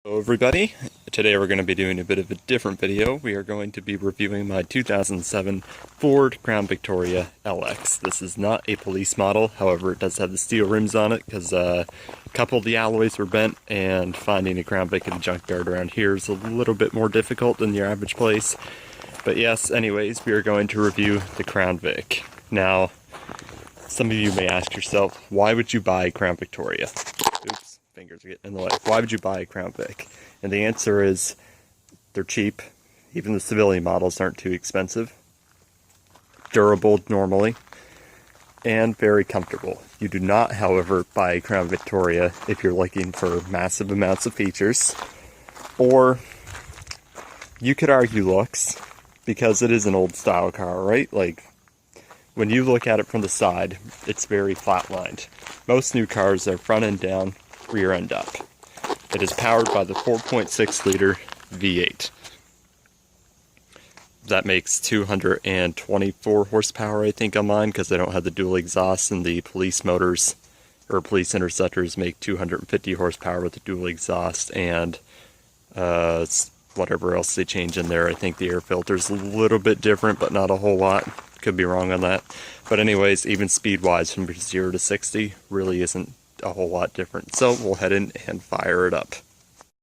Hello everybody, today we're going to be doing a bit of a different video. We are going to be reviewing my 2007 Ford Crown Victoria LX. This is not a police model, however it does have the steel rims on it because a couple of the alloys were bent, and finding a Crown Vic in a junkyard around here is a little bit more difficult than your average place. But yes, anyways, we are going to review the Crown Vic. Now, some of you may ask yourself, why would you buy a Crown Victoria? Oops. Fingers are getting in the way. Why would you buy a Crown Vic? And the answer is they're cheap. Even the civilian models aren't too expensive. Durable normally. And very comfortable. You do not, however, buy a Crown Victoria if you're looking for massive amounts of features. Or you could argue looks, because it is an old style car, right? Like, when you look at it from the side, it's very flatlined. Most new cars are front end down, rear end up. It is powered by the 4.6 liter V8. That makes 224 horsepower, I think, on mine, because I don't have the dual exhaust, and the police motors, or police interceptors, make 250 horsepower with the dual exhaust, and whatever else they change in there. I think the air filter's a little bit different, but not a whole lot. Could be wrong on that. But anyways, even speed-wise, from 0 to 60, really isn't a whole lot different. So we'll head in and fire it up.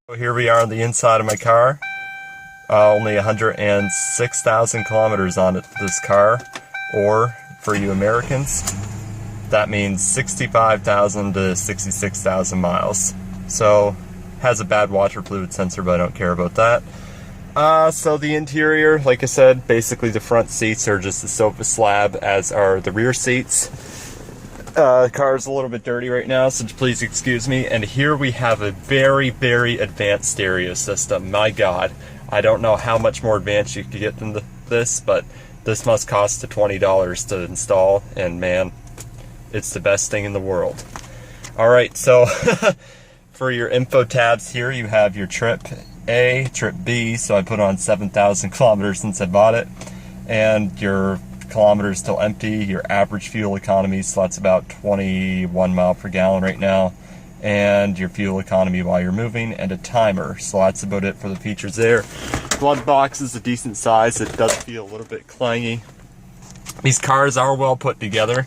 So here we are on the inside of my car. Only 106,000 kilometers on it, this car, or for you Americans, that means 65,000 to 66,000 miles. So has a bad water fluid sensor, but I don't care about that. So the interior, like I said, basically the front seats are just a sofa slab, as are the rear seats. The car is a little bit dirty right now, so please excuse me. And here we have a very, very advanced stereo system. My God, I don't know how much more advanced you could get than this, but this must cost $20 to install, and man, it's the best thing in the world. Alright, so for your info tabs here, you have your trip A, trip B, so I put on 7,000 kilometers since I bought it, and your kilometers till empty, your average fuel economy, so that's about 21 mile per gallon right now, and your fuel economy while you're moving, and a timer. So that's about it for the features there. Glove box is a decent size. It does feel a little bit clangy. These cars are well put together.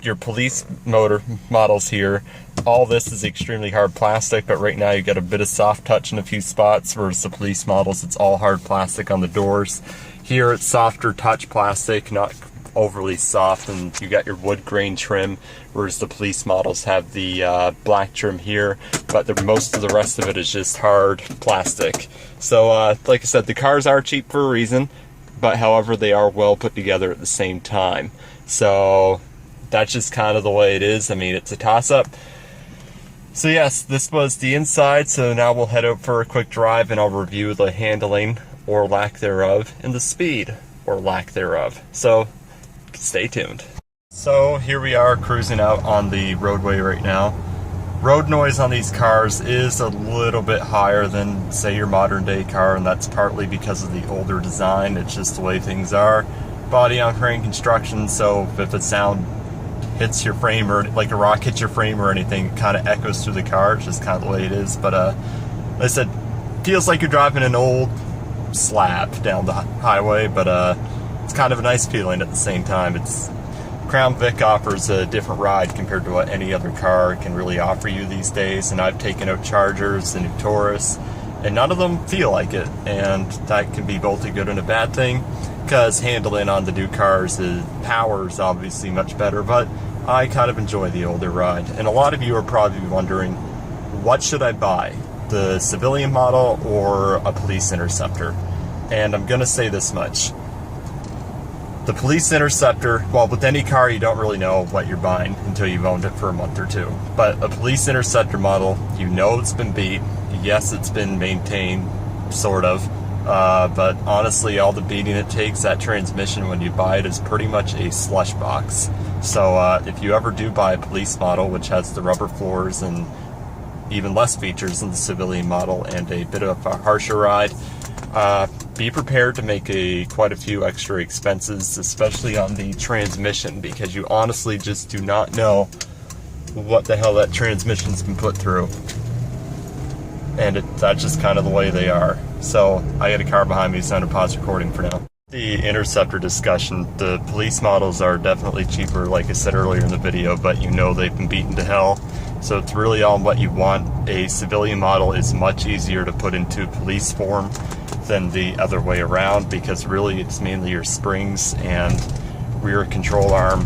Your police motor models here, all this is extremely hard plastic, but right now you got a bit of soft touch in a few spots, whereas the police models, it's all hard plastic on the doors. Here it's softer touch plastic, not overly soft, and you got your wood grain trim, whereas the police models have the black trim here, but most of the rest of it is just hard plastic. So like I said, the cars are cheap for a reason, but however they are well put together at the same time. So that's just kind of the way it is. I mean, it's a toss-up. So yes, this was the inside, so now we'll head out for a quick drive and I'll review the handling, or lack thereof, and the speed, or lack thereof. So stay tuned. So here we are cruising out on the roadway right now. Road noise on these cars is a little bit higher than, say, your modern day car, and that's partly because of the older design. It's just the way things are. Body on frame construction, so if a sound hits your frame, or like a rock hits your frame or anything, it kind of echoes through the car. It's just kind of the way it is. But like I said, feels like you're driving an old slab down the highway, but it's kind of a nice feeling at the same time. Crown Vic offers a different ride compared to what any other car can really offer you these days, and I've taken out Chargers and new Taurus, and none of them feel like it, and that can be both a good and a bad thing, because handling on the new cars, power is obviously much better, but I kind of enjoy the older ride. And a lot of you are probably wondering, what should I buy? The civilian model or a police interceptor? And I'm gonna say this much. The police interceptor, well, with any car you don't really know what you're buying until you've owned it for a month or two. But a police interceptor model, you know it's been beat. Yes, it's been maintained, sort of. But honestly, all the beating it takes, that transmission when you buy it is pretty much a slush box. So if you ever do buy a police model, which has the rubber floors and even less features than the civilian model and a bit of a harsher ride, be prepared to make quite a few extra expenses, especially on the transmission, because you honestly just do not know what the hell that transmission's been put through. and that's just kind of the way they are. So I got a car behind me, so I'm going to pause recording for now. The Interceptor discussion, the police models are definitely cheaper, like I said earlier in the video, but you know they've been beaten to hell. So it's really on what you want. A civilian model is much easier to put into police form than the other way around, because really it's mainly your springs and rear control arm,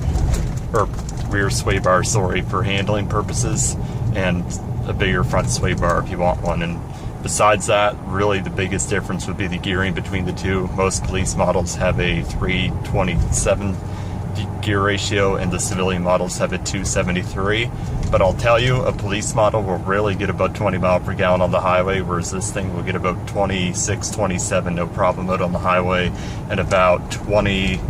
or rear sway bar, sorry, for handling purposes, and a bigger front sway bar if you want one. And besides that, really the biggest difference would be the gearing between the two. Most police models have a 327 gear ratio, and the civilian models have a 273. But I'll tell you, a police model will really get about 20 miles per gallon on the highway, whereas this thing will get about 26, 27, no problem out on the highway, and about 20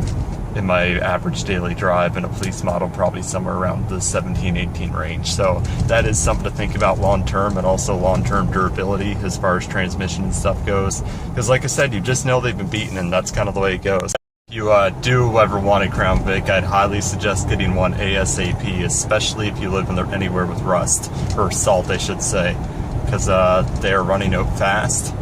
in my average daily drive. In a police model, probably somewhere around the 17, 18 range. So that is something to think about long term, and also long term durability as far as transmission and stuff goes. Because like I said, you just know they've been beaten, and that's kind of the way it goes. If you do ever want a Crown Vic, I'd highly suggest getting one ASAP, especially if you live anywhere with rust, or salt I should say, because they are running out fast.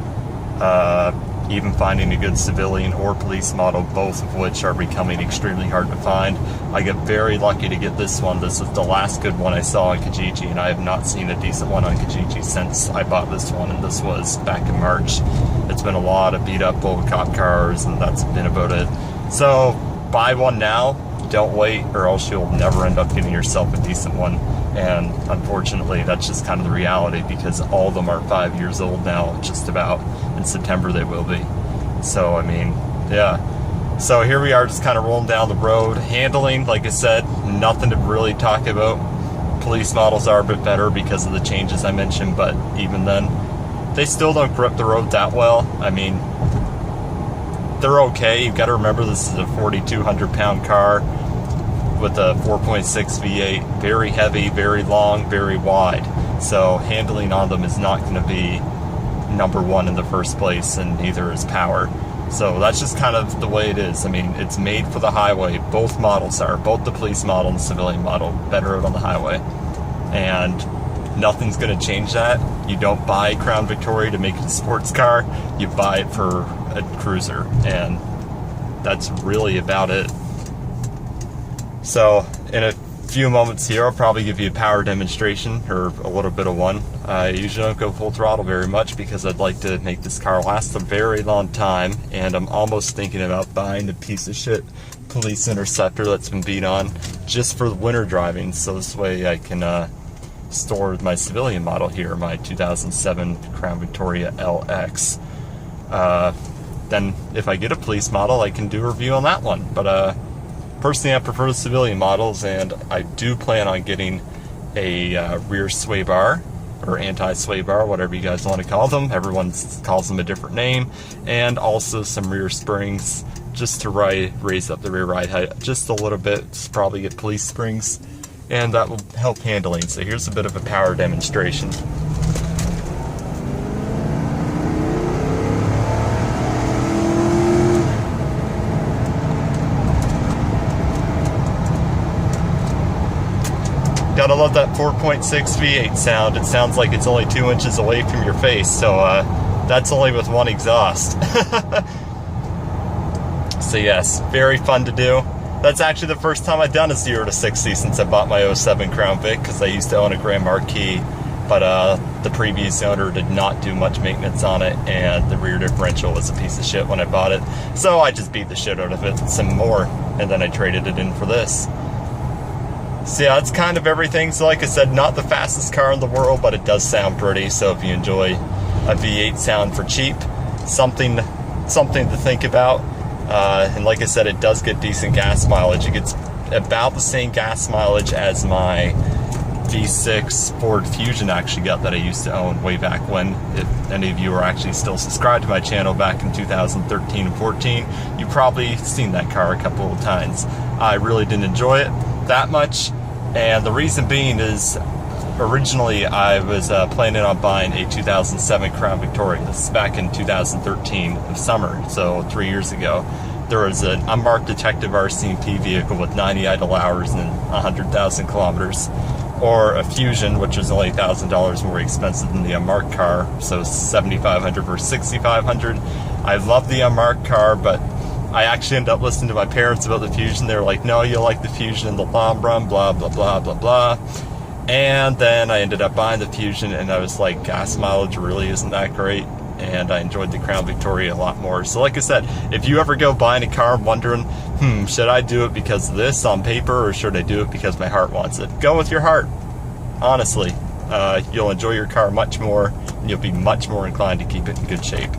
Even finding a good civilian or police model, both of which are becoming extremely hard to find. I get very lucky to get this one. This is the last good one I saw on Kijiji, and I have not seen a decent one on Kijiji since I bought this one, and this was back in March. It's been a lot of beat up old cop cars, and that's been about it. So buy one now, don't wait, or else you'll never end up getting yourself a decent one. And unfortunately, that's just kind of the reality, because all of them are 5 years old now, just about. In September they will be. So I mean, yeah. So here we are, just kind of rolling down the road. Handling, like I said, nothing to really talk about. Police models are a bit better because of the changes I mentioned, but even then, they still don't grip the road that well. I mean, they're okay. You've got to remember this is a 4,200 pound car with a 4.6 V8, very heavy, very long, very wide. So handling on them is not going to be number one in the first place, and neither is power. So that's just kind of the way it is. I mean, it's made for the highway. Both models are, both the police model and the civilian model, better out on the highway. And nothing's going to change that. You don't buy a Crown Victoria to make it a sports car. You buy it for a cruiser, and that's really about it. So in a few moments here, I'll probably give you a power demonstration, or a little bit of one. I usually don't go full throttle very much because I'd like to make this car last a very long time, and I'm almost thinking about buying a piece of shit police Interceptor that's been beat on just for winter driving, so this way I can store my civilian model here, my 2007 Crown Victoria LX. Then if I get a police model, I can do a review on that one. But personally, I prefer the civilian models, and I do plan on getting a rear sway bar, or anti-sway bar, whatever you guys want to call them. Everyone calls them a different name. And also some rear springs, just to raise up the rear ride height just a little bit. Probably get police springs, and that will help handling. So here's a bit of a power demonstration. Gotta love that 4.6 V8 sound. It sounds like it's only 2 inches away from your face, so that's only with one exhaust. So yes, very fun to do. That's actually the first time I've done a 0 to 60 since I bought my 07 Crown Vic, because I used to own a Grand Marquis, but the previous owner did not do much maintenance on it, and the rear differential was a piece of shit when I bought it. So I just beat the shit out of it some more, and then I traded it in for this. So yeah, that's kind of everything. So like I said, not the fastest car in the world, but it does sound pretty. So if you enjoy a V8 sound for cheap, something to think about. And like I said, it does get decent gas mileage. It gets about the same gas mileage as my V6 Ford Fusion actually got, that I used to own way back when. If any of you are actually still subscribed to my channel back in 2013 and 14, you've probably seen that car a couple of times. I really didn't enjoy it that much, and the reason being is originally I was planning on buying a 2007 Crown Victoria. This is back in 2013 of summer, so 3 years ago. There was an unmarked detective RCMP vehicle with 90 idle hours and 100,000 kilometers, or a Fusion, which is only $1,000 more expensive than the unmarked car, so $7,500 versus $6,500. I love the unmarked car, but I actually ended up listening to my parents about the Fusion. They were like, no, you'll like the Fusion in the long run, blah, blah, blah, blah, blah. And then I ended up buying the Fusion, and I was like, gas mileage really isn't that great, and I enjoyed the Crown Victoria a lot more. So like I said, if you ever go buying a car and wondering, should I do it because of this on paper, or should I do it because my heart wants it? Go with your heart, honestly. You'll enjoy your car much more, and you'll be much more inclined to keep it in good shape.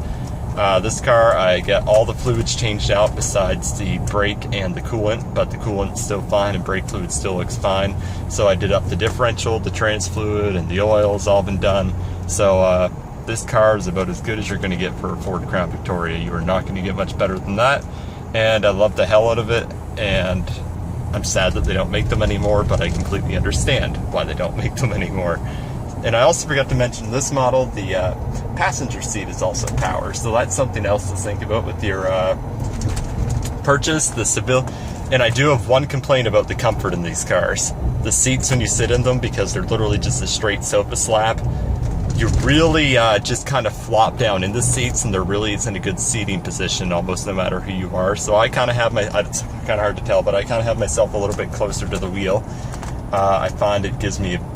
This car, I get all the fluids changed out besides the brake and the coolant, but the coolant's still fine and brake fluid still looks fine. So I did up the differential, the trans fluid, and the oil's all been done. So this car is about as good as you're going to get for a Ford Crown Victoria. You are not going to get much better than that, and I love the hell out of it, and I'm sad that they don't make them anymore, but I completely understand why they don't make them anymore. And I also forgot to mention this model, the passenger seat is also power, so that's something else to think about with your purchase. And I do have one complaint about the comfort in these cars. The seats when you sit in them, because they're literally just a straight sofa slab, you really just kind of flop down in the seats, and there really isn't a good seating position almost no matter who you are. So I kind of have it's kind of hard to tell, but I kind of have myself a little bit closer to the wheel. I find it gives me a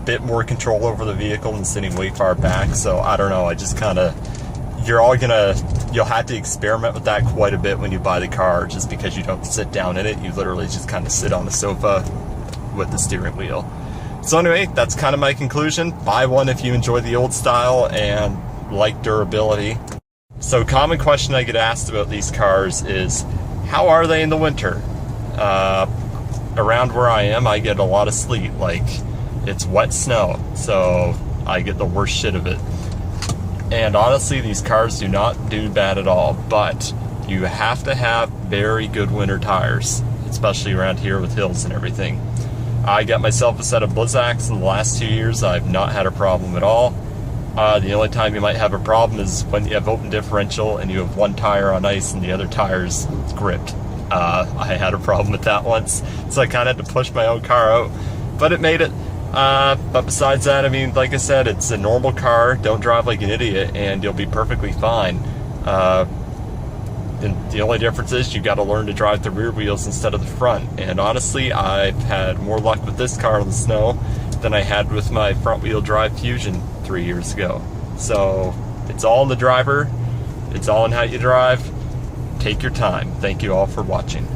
bit more control over the vehicle than sitting way far back. So I don't know, I just kind of, you'll have to experiment with that quite a bit when you buy the car, just because you don't sit down in it. You literally just kind of sit on the sofa with the steering wheel. So anyway, that's kind of my conclusion. Buy one if you enjoy the old style and like durability. So common question I get asked about these cars is, how are they in the winter? Around where I am, I get a lot of sleet. Like, it's wet snow, so I get the worst shit of it. And honestly, these cars do not do bad at all, but you have to have very good winter tires, especially around here with hills and everything. I got myself a set of Blizzaks in the last 2 years. I've not had a problem at all. The only time you might have a problem is when you have open differential and you have one tire on ice and the other tire's gripped. I had a problem with that once, so I kind of had to push my own car out, but it made it. But besides that, I mean, like I said, it's a normal car. Don't drive like an idiot and you'll be perfectly fine. And the only difference is you got to learn to drive the rear wheels instead of the front. And honestly, I've had more luck with this car in the snow than I had with my front wheel drive Fusion 3 years ago. So it's all in the driver. It's all in how you drive. Take your time. Thank you all for watching.